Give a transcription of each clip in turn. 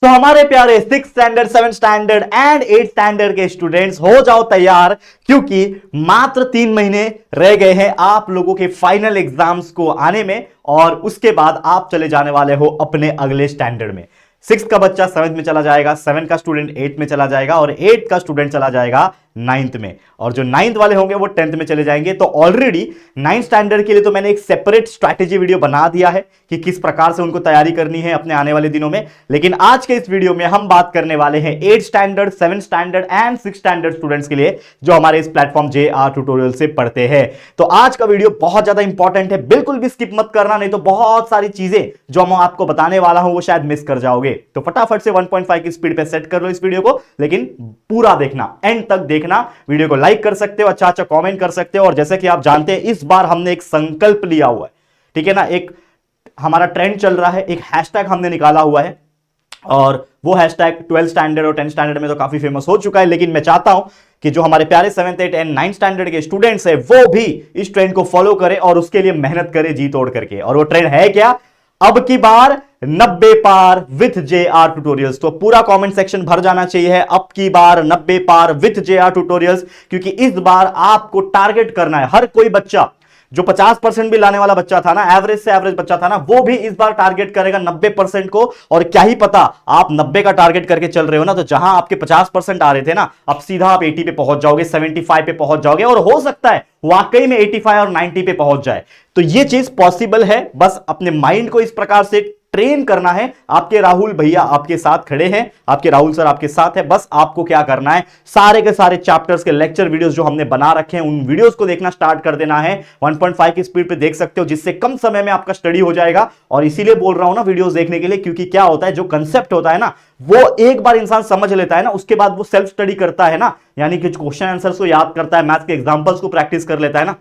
तो हमारे प्यारे 6 स्टैंडर्ड 7 स्टैंडर्ड एंड 8 स्टैंडर्ड के स्टूडेंट्स हो जाओ तैयार, क्योंकि मात्र 3 महीने रह गए हैं आप लोगों के फाइनल एग्जाम्स को आने में, और उसके बाद आप चले जाने वाले हो अपने अगले स्टैंडर्ड में। 6 का बच्चा 7 में चला जाएगा, 7 का स्टूडेंट 8 में चला जाएगा और 8 का स्टूडेंट चला जाएगा 9th में, और जो 9th वाले होंगे वो 10th में चले जाएंगे। तो ऑलरेडी 9th स्टैंडर्ड के लिए तो मैंने एक सेपरेट स्ट्रैटेजी वीडियो बना दिया है कि किस प्रकार से उनको तैयारी करनी है अपने आने वाले दिनों में। लेकिन आज के इस वीडियो में हम बात करने वाले हैं 8 standard 7 standard and 6 standard students के लिए जो हमारे इस प्लेटफॉर्म JR ट्यूटोरियल से पढ़ते हैं। तो आज का वीडियो बहुत ज्यादा इंपॉर्टेंट है, बिल्कुल भी स्किप मत करना, नहीं तो बहुत सारी चीजें जो मैं आपको बताने वाला हूं वो शायद मिस कर जाओगे। तो फटाफट से 1.5 की स्पीड पे सेट कर लो इस वीडियो को, लेकिन पूरा देखना, एंड तक देखना। वीडियो को लाइक कर सकते हो, अच्छा अच्छा कमेंट कर सकते हो, और जैसे कि आप जानते हैं इस बार हमने एक संकल्प लिया हुआ है, ठीक है ना। एक हमारा ट्रेंड चल रहा है, एक हैशटैग हमने निकाला हुआ है, और वो हैशटैग 12 स्टैंडर्ड और 10 स्टैंडर्ड में तो काफी फेमस हो चुका है। लेकिन मैं चाहता हूं कि जो हमारे प्यारे 7th 8 एंड 9 स्टैंडर्ड के स्टूडेंट्स हैं वो भी इस ट्रेंड को फॉलो करें और उसके लिए मेहनत करें जी तोड़ करके। और वो ट्रेंड है क्या? अब की बार 90 पार विथ JR ट्यूटोरियल्स। तो पूरा कमेंट सेक्शन भर जाना चाहिए अब की बार 90 पार विथ JR ट्यूटोरियल्स, क्योंकि इस बार आपको टारगेट करना है। हर कोई बच्चा जो 50% भी लाने वाला बच्चा था ना, एवरेज से एवरेज बच्चा था ना, वो भी इस बार टारगेट करेगा 90% को। और क्या ही पता आप 90 का टारगेट करके चल रहे हो ना, तो जहां आपके 50% आ रहे थे ना, अब सीधा आप 80 पे पहुंच जाओगे, 75 पे पहुंच जाओगे, और हो सकता है वाकई में 85 और 90 पे पहुंच जाए। तो ये चीज पॉसिबल है, बस अपने माइंड को इस प्रकार से ट्रेन करना है। आपके राहुल भैया आपके साथ खड़े हैं, आपके राहुल सर आपके साथ है। बस आपको क्या करना है, सारे के सारे चैप्टर्स के लेक्चर वीडियोस जो हमने बना रखे हैं उन वीडियोस को देखना स्टार्ट कर देना है। 1.5 की स्पीड पे देख सकते हो, जिससे कम समय में आपका स्टडी हो जाएगा। और इसीलिए बोल रहा हूं ना वीडियोस देखने के लिए, क्योंकि क्या होता है, जो कंसेप्ट होता है ना वो एक बार इंसान समझ लेता है ना, उसके बाद वो सेल्फ स्टडी करता है ना, यानी कि क्वेश्चन आंसर्स को याद करता है, मैथ्स के एग्जांपल्स को प्रैक्टिस कर लेता है ना,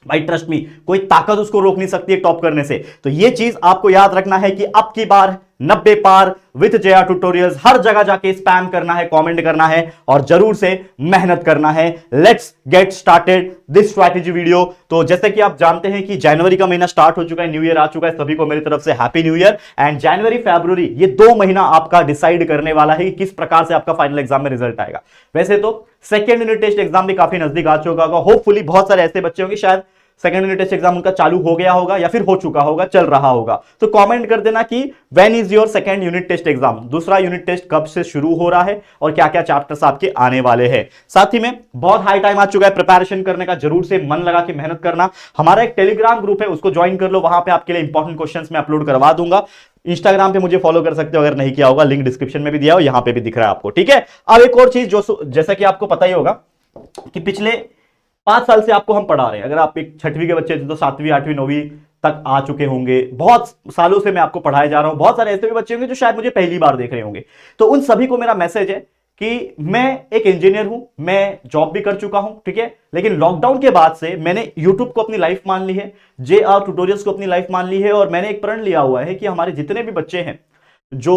भाई ट्रस्ट मी, कोई ताकत उसको रोक नहीं सकती है टॉप करने से। तो ये चीज आपको याद रखना है कि अब की बार 90 पार विथ JR ट्यूटोरियल्स। हर जगह जाके स्पैम करना है, कमेंट करना है और जरूर से मेहनत करना है। Let's get started this strategy video. तो जैसे कि आप जानते हैं कि जनवरी का महीना स्टार्ट हो चुका है, न्यू ईयर आ चुका है, सभी को मेरी तरफ से हैप्पी न्यू ईयर। एंड जनवरी फरवरी ये 2 महीना आपका डिसाइड करने वाला है कि किस प्रकार से आपका फाइनल एग्जाम में रिजल्ट आएगा। वैसे तो सेकेंड यूनिट टेस्ट एग्जाम भी काफी नजदीक आ चुका होगा। होपफुली बहुत सारे ऐसे बच्चे होंगे शायद सेकेंड यूनिट टेस्ट एग्जाम उनका चालू हो गया होगा या फिर हो चुका होगा, चल रहा होगा। तो कमेंट कर देना कि when is your second unit test exam, दूसरा यूनिट टेस्ट कब से शुरू हो रहा है और क्या क्या चैप्टर्स आपके आने वाले हैं। साथ ही में बहुत हाई टाइम आ चुका है प्रिपरेशन करने का, जरूर से मन लगा के मेहनत करना। हमारा एक टेलीग्राम ग्रुप है, उसको ज्वाइन कर लो, वहां पे आपके लिए इंपॉर्टेंट क्वेश्चंस मैं अपलोड करवा दूंगा। इंस्टाग्राम पे मुझे फॉलो कर सकते हो अगर नहीं किया होगा, लिंक डिस्क्रिप्शन में भी दिया हो, यहां पे भी दिख रहा है आपको, ठीक है। अब एक और चीज जो जैसा कि आपको पता ही होगा कि पिछले 5 साल से आपको हम पढ़ा रहे हैं। अगर आप एक 6वीं के बच्चे थे तो 7वीं 8वीं 9वीं तक आ चुके होंगे। बहुत सालों से मैं आपको पढ़ाए जा रहा हूं। बहुत सारे ऐसे भी बच्चे होंगे जो शायद मुझे पहली बार देख रहे होंगे। तो उन सभी को मेरा मैसेज है कि मैं एक इंजीनियर हूं, मैं जॉब भी कर चुका हूं, ठीक है, लेकिन लॉकडाउन के बाद से मैंने यूट्यूब को अपनी लाइफ मान ली है, JR ट्यूटोरियल्स को अपनी लाइफ मान ली है, और मैंने एक प्रण लिया हुआ है कि हमारे जितने भी बच्चे हैं जो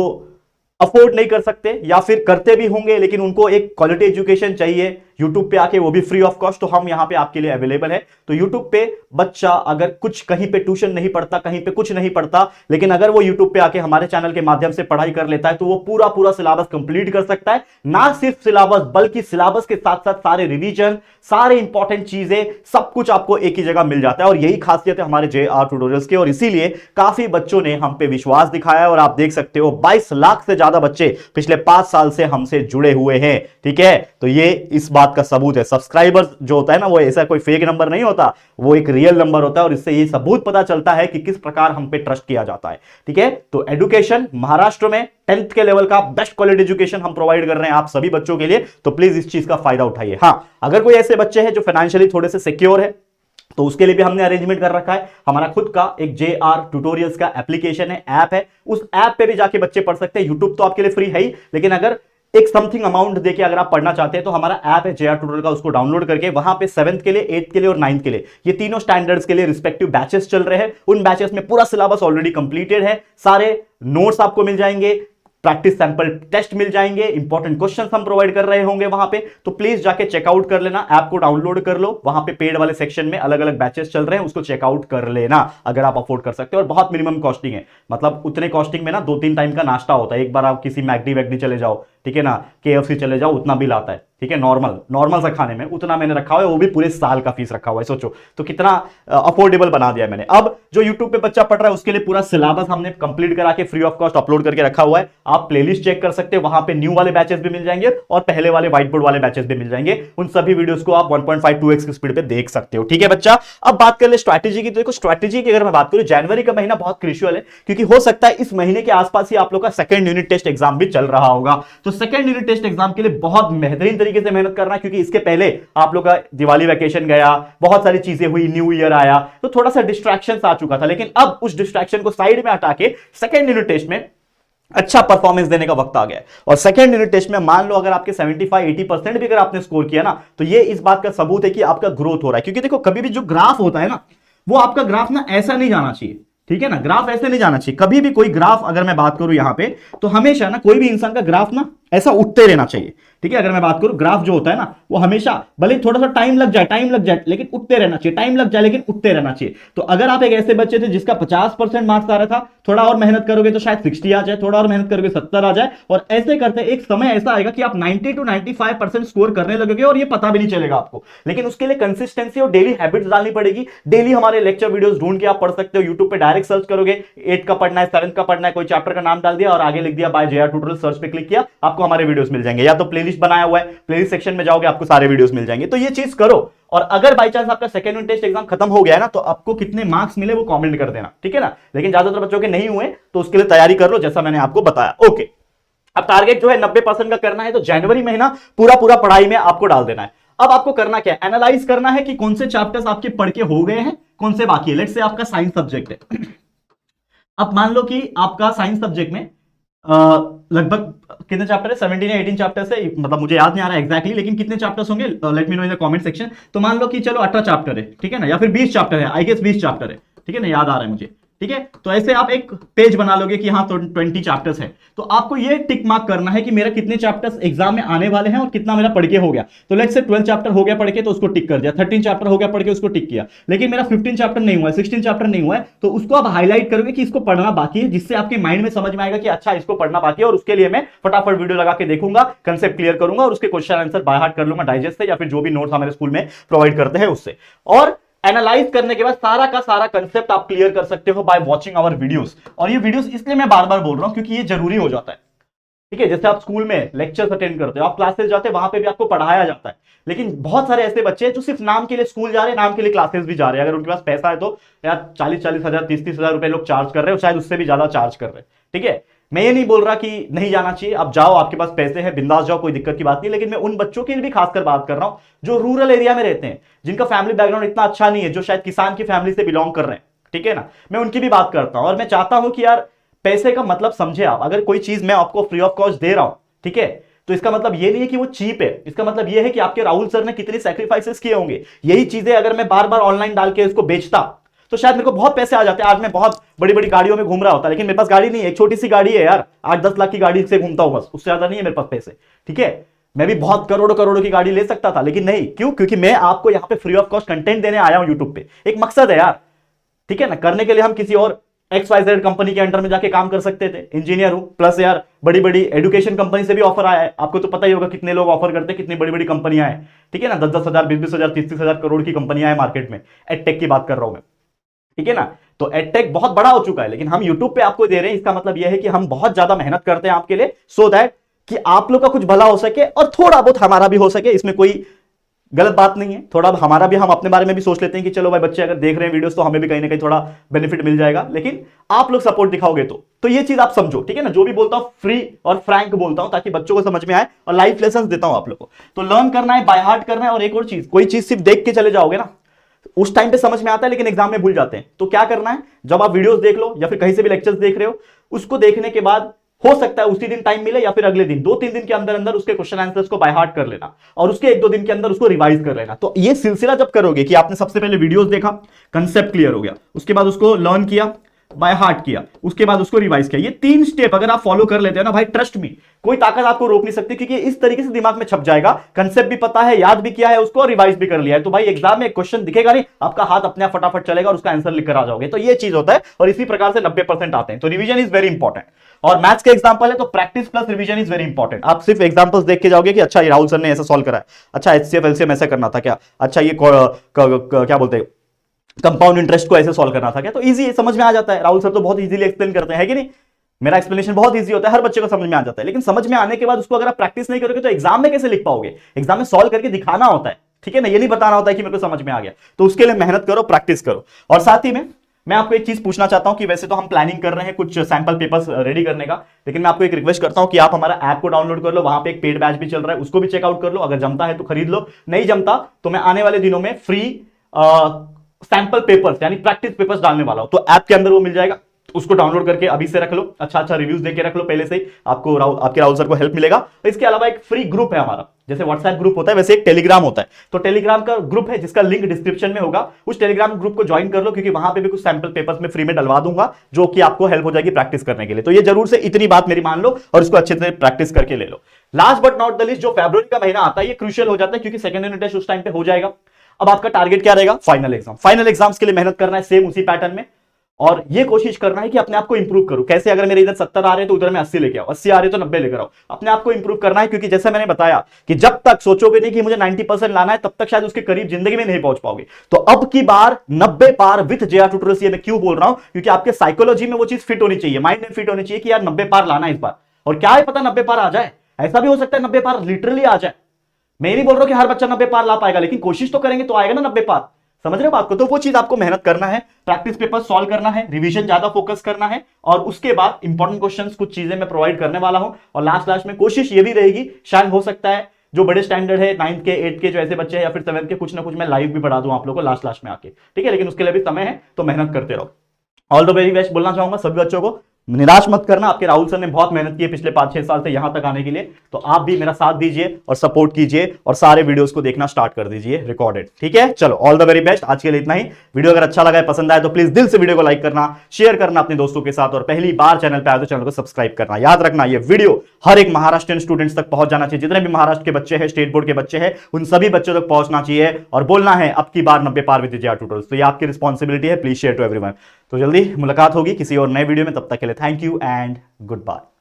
अफोर्ड नहीं कर सकते या फिर करते भी होंगे लेकिन उनको एक क्वालिटी एजुकेशन चाहिए YouTube पे आके, वो भी फ्री ऑफ कॉस्ट, तो हम यहां पे आपके लिए अवेलेबल है। तो YouTube पे बच्चा अगर कुछ कहीं पे ट्यूशन नहीं पढ़ता, कहीं पे कुछ नहीं पढ़ता, लेकिन अगर वो YouTube पे आके हमारे चैनल के माध्यम से पढ़ाई कर लेता है तो वो पूरा पूरा सिलेबस कंप्लीट कर सकता है। ना सिर्फ सिलेबस बल्कि सिलेबस के साथ साथ सारे रिवीजन, सारे इंपॉर्टेंट चीजें, सब कुछ आपको एक ही जगह मिल जाता है। और यही खासियत है हमारे JR ट्यूटोरियल्स की, और इसीलिए काफी बच्चों ने हम पे विश्वास दिखाया। और आप देख सकते हो 22 लाख से ज्यादा बच्चे पिछले 5 साल से हमसे जुड़े हुए हैं, ठीक है। तो ये इस बात का सबूत है। सब्सक्राइबर्स जो होता है ना, वो ऐसा कोई फेक नंबर नहीं होता, वो एक रियल नंबर होता है, और इससे ये सबूत पता चलता है कि किस प्रकार हम पे ट्रस्ट किया जाता है, ठीक है। तो एजुकेशन महाराष्ट्र में 10th के लेवल का बेस्ट क्वालिटी एजुकेशन हम प्रोवाइड कर रहे हैं आप सभी बच्चों के लिए। तो प्लीज इस चीज का फायदा उठाइए। हां, अगर कोई ऐसे बच्चे हैं जो फाइनेंशियली थोड़े से सिक्योर है तो उसके लिए भी हमने अरेंजमेंट कर रखा है। हमारा खुद का एक JR ट्यूटोरियल्स का एप्लीकेशन है, ऐप है, उस ऐप पे भी जाके बच्चे पढ़ सकते हैं। यूट्यूब तो आपके लिए फ्री है ही, लेकिन अगर एक समथिंग अमाउंट देके अगर आप पढ़ना चाहते हैं तो हमारा ऐप है JR ट्यूटोरियल का, उसको डाउनलोड करके वहां पे 7th के लिए, 8th के लिए और 9th के लिए, ये तीनों स्टैंडर्ड्स के लिए रिस्पेक्टिव बैचेस चल रहे हैं। उन बैचेस में पूरा सिलेबस ऑलरेडी कंप्लीटेड है, सारे नोट्स आपको मिल जाएंगे, प्रैक्टिस सैंपल टेस्ट मिल जाएंगे, इंपॉर्टेंट क्वेश्चंस हम प्रोवाइड कर रहे होंगे वहां पे। तो प्लीज जाके चेकआउट कर लेना, ऐप को डाउनलोड कर लो, वहां पे पेड वाले सेक्शन में अलग अलग बैचेस चल रहे हैं, उसको चेकआउट कर लेना अगर आप अफोर्ड कर सकते हो। और बहुत मिनिमम कॉस्टिंग है, मतलब उतने कॉस्टिंग में ना 2-3 टाइम का नाश्ता होता है। एक बार आप किसी मैकडी वैकडी चले जाओ, ठीक है ना, केएफसी चले जाओ, उतना बिल आता है, ठीक है, नॉर्मल सा खाने में उतना मैंने रखा हुआ है, वो भी पूरे साल का फीस रखा हुआ है। सोचो तो कितना अफोर्डेबल बना दिया मैंने। अब जो यूट्यूब पे बच्चा पढ़ रहा है उसके लिए पूरा सिलेबस हमने कंप्लीट करा के फ्री ऑफ कॉस्ट अपलोड करके रखा हुआ है। आप प्लेलिस्ट चेक कर सकते हो, वहां पे न्यू वाले बैचेस भी मिल जाएंगे और पहले वाले व्हाइट बोर्ड वाले बैचेस भी मिल जाएंगे। उन सभी वीडियोस को आप 1.5-2x की स्पीड पे देख सकते हो, ठीक है बच्चा। अब बात कर ले स्ट्रैटेजी की। तो देखो स्ट्रैटेजी की अगर मैं बात करूं, जनवरी का महीना बहुत क्रूशियल है, क्योंकि हो सकता है इस महीने के आसपास ही आप लोग का सेकंड यूनिट टेस्ट एग्जाम भी चल रहा होगा। तो सेकंड यूनिट टेस्ट एग्जाम के लिए बहुत बेहतरीन तरीके से मेहनत करना, क्योंकि इसके पहले आप लोग का दिवाली वैकेशन गया, बहुत सारी चीजें हुई, न्यू ईयर आया, तो थोड़ा सा डिस्ट्रैक्शन आ चुका था। लेकिन अब उस डिस्ट्रैक्शन को साइड में हटा के सेकंड यूनिट टेस्ट में अच्छा परफॉर्मेंस देने का वक्त आ गया है। और सेकंड यूनिट टेस्ट में मान लो अगर आपके 75-80% भी अगर आपने स्कोर किया ना, तो ये इस बात का सबूत है कि आपका ग्रोथ हो रहा है। क्योंकि देखो कभी भी जो ग्राफ होता है ना, वो आपका ग्राफ ना ऐसा नहीं जाना चाहिए, ठीक है ना, ग्राफ ऐसे नहीं जाना चाहिए। कभी भी कोई ग्राफ अगर मैं बात करूं यहां पे, तो हमेशा ना कोई भी इंसान का ग्राफ ना ऐसा उठते रहना चाहिए, ठीक है। अगर मैं बात करूं ग्राफ जो होता है ना, वो हमेशा भले थोड़ा सा टाइम लग जाए लेकिन उठते रहना चाहिए, टाइम लग जाए लेकिन उठते रहना चाहिए। तो अगर आप एक ऐसे बच्चे थे जिसका 50% मार्क्स आ रहा था, थोड़ा और मेहनत करोगे तो शायद 60 आ जाए, थोड़ा और मेहनत करोगे 70 आ जाए, और ऐसे करते एक समय ऐसा आएगा कि आप 90-95% स्कोर करने लगोगे और ये पता भी नहीं चलेगा आपको। लेकिन उसके लिए कंसिस्टेंसी और डेली हैबिट्स डालनी पड़ेगी। डेली हमारे लेक्चर वीडियोस ढूंढ के आप पढ़ सकते हो, यूट्यूब पे डायरेक्ट सर्च करोगे 8 का पढ़ना है, 7 का पढ़ना है, कोई चैप्टर का नाम डाल दिया और आगे लिख दिया बाय जेआर ट्यूटोरियल, सर्च पे क्लिक किया, आपको हमारे वीडियोस मिल जाएंगे। या तो प्लेलिस्ट बनाया हुआ है, प्लेलिस्ट सेक्शन में जाओगे आपको सारे वीडियोस मिल जाएंगे। तो ये चीज करो। और अगर बाई चांस आपका सेकंड यूनिट टेस्ट एग्जाम खत्म हो गया है ना, तो आपको कितने मार्क्स मिले वो कमेंट कर देना, ठीक है ना। लेकिन ज्यादातर बच्चों के नहीं हुए तो उसके लिए तैयारी कर लो, जैसा मैंने आपको बताया। ओके, अब टारगेट जो है 90% का करना है, तो जनवरी महीना पूरा पढ़ाई में आपको डाल देना है। अब आपको करना क्या है, एनालाइज करना है कि कौन से चैप्टर्स आपके पढ़ के हो गए हैं, कौन से बाकी है। लेट्स से आपका साइंस सब्जेक्ट है, अब मान लो कि आपका साइंस सब्जेक्ट में लगभग कितने चैप्टर है, 17 या 18 चैप्टर्स है, मतलब मुझे याद नहीं आ रहा एग्जैक्टली, लेकिन कितने चैप्टर्स होंगे let me know in the comment section. तो मान लो कि चलो 18 चैप्टर है, ठीक है ना, या फिर 20 चैप्टर है, आई गेस 20 चैप्टर है, ठीक है ना, याद आ रहा है मुझे, ठीक है। तो ऐसे आप एक पेज बना लोगे कि हाँ तो 20 चैप्टर्स है, तो आपको ये टिक मार्क करना है कि मेरा कितने चैप्टर्स एग्जाम में आने वाले हैं और कितना मेरा पढ़ के हो गया। तो लेट्स से 12 चैप्टर हो गया पढ़ के, तो उसको टिक कर दिया, 13 चैप्टर हो गया पढ़ के, उसको टिक किया। लेकिन मेरा 15 चैप्टर नहीं हुआ है, 16 चैप्टर नहीं हुआ है, तो उसको आप हाईलाइट करोगे कि इसको पढ़ना बाकी है, जिससे आपके माइंड में समझ में आएगा कि अच्छा इसको पढ़ना बाकी है। और उसके लिए मैं फटाफट वीडियो लगा के देखूंगा, कंसेप्ट क्लियर करूंगा और उसके क्वेश्चन आंसर बाय हार्ट कर लूंगा डाइजेस्ट से, या फिर जो भी नोट्स हमारे स्कूल में प्रोवाइड करते हैं उससे। और एनालाइज करने के बाद सारा का सारा कंसेप्ट आप क्लियर कर सकते हो बाय वाचिंग आवर वीडियोस। और ये वीडियोस इसलिए मैं बार बार बोल रहा हूं क्योंकि ये जरूरी हो जाता है, ठीक है। जैसे आप स्कूल में लेक्चर्स अटेंड करते हो, आप क्लासेस जाते हो, वहां पे भी आपको पढ़ाया जाता है। लेकिन बहुत सारे ऐसे बच्चे हैं जो सिर्फ नाम के लिए स्कूल जा रहे हैं, नाम के लिए क्लासेस भी जा रहे हैं। अगर उनके पास पैसा है तो यार 40-40 हजार 30-30 हजार रुपए लोग चार्ज कर रहे हो, शायद उससे भी ज्यादा चार्ज कर रहे हैं, ठीक है। मैं ये नहीं बोल रहा कि नहीं जाना चाहिए, आप जाओ, आपके पास पैसे हैं, बिंदास जाओ, कोई दिक्कत की बात नहीं। लेकिन मैं उन बच्चों के लिए भी खासकर बात कर रहा हूं जो रूरल एरिया में रहते हैं, जिनका फैमिली बैकग्राउंड इतना अच्छा नहीं है, जो शायद किसान की फैमिली से बिलोंग कर रहे हैं, ठीक है ना। मैं उनकी भी बात करता हूं और मैं चाहता हूं कि यार पैसे का मतलब समझे आप। अगर कोई चीज मैं आपको फ्री ऑफ कॉस्ट दे रहा हूं, ठीक है, तो इसका मतलब ये नहीं है कि वो चीप है, इसका मतलब ये है कि आपके राहुल सर ने कितने सैक्रिफाइसेस किए होंगे। यही चीजें अगर मैं बार बार ऑनलाइन डाल के इसको बेचता तो शायद मेरे को बहुत पैसे आ जाते। आज मैं बहुत बड़ी बड़ी गाड़ियों में घूम रहा होता, लेकिन मेरे पास गाड़ी नहीं है, एक छोटी सी गाड़ी है यार, 8-10 लाख की गाड़ी से घूमता हूं बस, उससे ज्यादा नहीं है मेरे पास पैसे, ठीक है। मैं भी बहुत करोड़ों करोड़ों की गाड़ी ले सकता था, लेकिन नहीं। क्यों? क्योंकि मैं आपको यहां पे फ्री ऑफ कॉस्ट कंटेंट देने आया हूं यूट्यूब पे, एक मकसद है यार, ठीक है ना। करने के लिए हम किसी और XYZ कंपनी के अंडर में जाके काम कर सकते थे, इंजीनियर हूं, प्लस यार बड़ी बड़ी एजुकेशन कंपनी से भी ऑफर आया है। आपको तो पता ही होगा कितने लोग ऑफर करते हैं, कितनी बड़ी बड़ी कंपनियां हैं, ठीक है ना, 10-10 हजार 20-20 हजार 30-30 हजार करोड़ की कंपनियां हैं मार्केट में। एडटेक की बात कर रहा हूं मैं, ठीक है ना। तो एडटेक बहुत बड़ा हो चुका है, लेकिन हम यूट्यूब पे आपको दे रहे हैं। इसका मतलब यह है कि हम बहुत ज्यादा मेहनत करते हैं आपके लिए, सो दैट कि आप लोग का कुछ भला हो सके और थोड़ा बहुत हमारा भी हो सके। इसमें कोई गलत बात नहीं है, थोड़ा हमारा भी, हम अपने बारे में भी सोच लेते हैं कि चलो भाई बच्चे अगर देख रहे हैं वीडियोस तो हमें भी कहीं ना कहीं थोड़ा बेनिफिट मिल जाएगा। लेकिन आप लोग सपोर्ट दिखाओगे तो ये चीज आप समझो, ठीक है ना। जो भी बोलता हूं फ्री और फ्रैंक बोलता हूं, ताकि बच्चों को समझ में आए, और लाइफ लेसन देता हूं आप लोग को। तो लर्न करना है, बाय हार्ट करना है। और एक और चीज, कोई चीज सिर्फ देख के चले जाओगे ना, उस टाइम पे समझ में आता है लेकिन एग्जाम में भूल जाते हैं। तो क्या करना है, जब आप वीडियोस देख लो या फिर कहीं से भी लेक्चर्स देख रहे हो, उसको देखने के बाद हो सकता है उसी दिन टाइम मिले या फिर अगले दिन, 2-3 दिन के अंदर अंदर उसके क्वेश्चन आंसर्स को बाय हार्ट कर लेना और उसके 1-2 दिन के अंदर उसको रिवाइज कर लेना। तो ये सिलसिला जब करोगे कि आपने सबसे पहले वीडियोस देखा, कंसेप्ट क्लियर हो गया, उसके बाद उसको लर्न किया, बाय हार्ट किया, उसके बाद उसको रिवाइज किया। ये 3 स्टेप अगर आप फॉलो कर लेते हो ना भाई, ट्रस्ट मी, कोई ताकत आपको रोक नहीं सकती, क्योंकि इस तरीके से दिमाग में छप जाएगा, कंसेप्ट भी पता है, याद भी किया है उसको, रिवाइज भी कर लिया है, तो भाई एग्जाम में एक क्वेश्चन दिखेगा नहीं, आपका हाथ अपने आप फटाफट चलेगा और उसका आंसर लिख कर आ जाओगे। तो ये चीज होता है और इसी प्रकार से 90% आते हैं। तो रिवीजन इज वेरी इंपॉर्टेंट। और मैथ्स के एग्जांपल है तो practice plus revision is very important. आप सिर्फ एग्जांपल्स देख के जाओगे कि अच्छा ये राहुल सर ने ऐसा सॉल्व करा है, अच्छा एचसीएफ एलसीएम ऐसे करना था क्या, अच्छा ये क्या बोलते हैं कंपाउंड इंटरेस्ट को ऐसे सॉल्व करना था क्या, तो इजी समझ में आ जाता है। राहुल सर तो बहुत इजीली एक्सप्लेन करते हैं, है कि नहीं? मेरा एक्सप्लेनेशन बहुत इजी होता है, हर बच्चे को समझ में आ जाता है, लेकिन समझ में आने के बाद उसको अगर आप प्रैक्टिस नहीं करोगे तो एग्जाम में कैसे लिख पाओगे? एग्जाम में सॉल्व करके दिखाना होता है, ठीक है ना? ये नहीं बताना होता है कि मेरे को समझ में आ गया। तो उसके लिए मेहनत करो, प्रैक्टिस करो। और साथ ही में मैं आपको एक चीज पूछना चाहता हूं कि वैसे तो हम प्लानिंग कर रहे हैं कुछ सैंपल पेपर्स रेडी करने का, लेकिन मैं आपको एक रिक्वेस्ट करता हूं कि आप हमारा ऐप को डाउनलोड कर लो, वहां पे एक पेड बैच भी चल रहा है, उसको भी चेकआउट कर लो। अगर जमता है तो खरीद लो, नहीं जमता तो मैं आने वाले दिनों में फ्री सैंपल पेपर्स यानी प्रैक्टिस पेपर्स डालने वाला हूं, तो ऐप के अंदर वो मिल जाएगा, उसको डाउनलोड करके अभी से रख लो, अच्छा अच्छा रिव्यूज देके रख लो पहले से ही, आपको आपके राहुल सर को हेल्प मिलेगा। इसके अलावा एक फ्री ग्रुप है हमारा, जैसे व्हाट्सएप ग्रुप होता है वैसे एक टेलीग्राम होता है, तो टेलीग्राम का ग्रुप है जिसका लिंक डिस्क्रिप्शन में होगा, उस टेलीग्राम ग्रुप को ज्वाइन कर लो, क्योंकि वहां पे भी कुछ सैंपल पेपर्स में फ्री में डलवा दूंगा जो कि आपको हेल्प हो जाएगी प्रैक्टिस करने के लिए। तो ये जरूर से इतनी बात मेरी मान लो और इसको अच्छे से प्रैक्टिस करके ले लो। Last but not the least, जो फरवरी का महीना आता है ये क्रूशियल हो जाता है, क्योंकि सेकंड यूनिट टेस्ट उस टाइम पे हो जाएगा। अब आपका टारगेट क्या रहेगा? Final exam. फाइनल एग्जाम्स के लिए मेहनत करना है सेम उसी पैटर्न में, और ये कोशिश करना है कि अपने आप को इंप्रूव करूं। कैसे? अगर मेरे इधर 70 आ रहे हैं तो उधर मैं 80 लेके आऊं, 80 आ रहे तो 90 लेकर आओ, अपने आप को इंप्रूव करना है। क्योंकि जैसे मैंने बताया कि जब तक सोचोगे नहीं कि मुझे 90% लाना है, तब तक शायद उसके करीब जिंदगी में नहीं पहुंच पाओगे। तो अब की बार 90 पार विद जेआर ट्यूटोरियल्स, ये मैं क्यों बोल रहा हूं? क्योंकि आपके साइकोलॉजी में वो चीज फिट होनी चाहिए, माइंड में फिट होनी चाहिए कि यार 90 पार लाना है इस बार। और क्या है पता 90 पार आ जाए, ऐसा भी हो सकता है 90 पार लिटरली आ जाए। मैं नहीं बोल रहा हूं कि हर बच्चा 90 पार ला पाएगा, लेकिन कोशिश तो करेंगे तो आएगा ना 90 पार। समझ रहे हो बात को? तो वो चीज आपको मेहनत करना है, प्रैक्टिस पेपर सॉल्व करना है, रिवीजन ज्यादा फोकस करना है, और उसके बाद इंपॉर्टेंट क्वेश्चंस कुछ चीजें मैं प्रोवाइड करने वाला हूं। और लास्ट में कोशिश ये भी रहेगी, शायद हो सकता है जो बड़े स्टैंडर्ड है 9th के 8th के जो ऐसे बच्चे हैं या फिर 7th के, कुछ ना कुछ मैं लाइव भी पढ़ा दूं आप लोगों को लास्ट में आके, ठीक है? लेकिन उसके लिए भी समय है, तो मेहनत करते रहो। ऑल द वेरी बेस्ट बोलना चाहूंगा सभी बच्चों को, निराश मत करना। आपके राहुल सर ने बहुत मेहनत की है पिछले 5-6 साल से यहां तक आने के लिए, तो आप भी मेरा साथ दीजिए और सपोर्ट कीजिए और सारे वीडियोस को देखना स्टार्ट कर दीजिए रिकॉर्डेड, ठीक है? चलो ऑल द वेरी बेस्ट। आज के लिए इतना ही। वीडियो अगर अच्छा लगा है, पसंद आए तो प्लीज दिल से वीडियो को लाइक करना, शेयर करना अपने दोस्तों के साथ, और पहली बार चैनल पे आए तो चैनल को सब्सक्राइब करना। याद रखना ये वीडियो हर एक महाराष्ट्रियन स्टूडेंट्स तक पहुंच जाना चाहिए, जितने भी महाराष्ट्र के बच्चे हैं, स्टेट बोर्ड के बच्चे हैं, उन सभी बच्चों तक पहुंचना चाहिए, और बोलना है अब की बार 90 पार विद जेआर ट्यूटोरियल्स। तो ये आपकी रिस्पॉन्सिबिलिटी है, प्लीज शेयर टू एवरीवन। तो जल्दी मुलाकात होगी किसी और नए वीडियो में, तब तक के लिए thank you and good bye.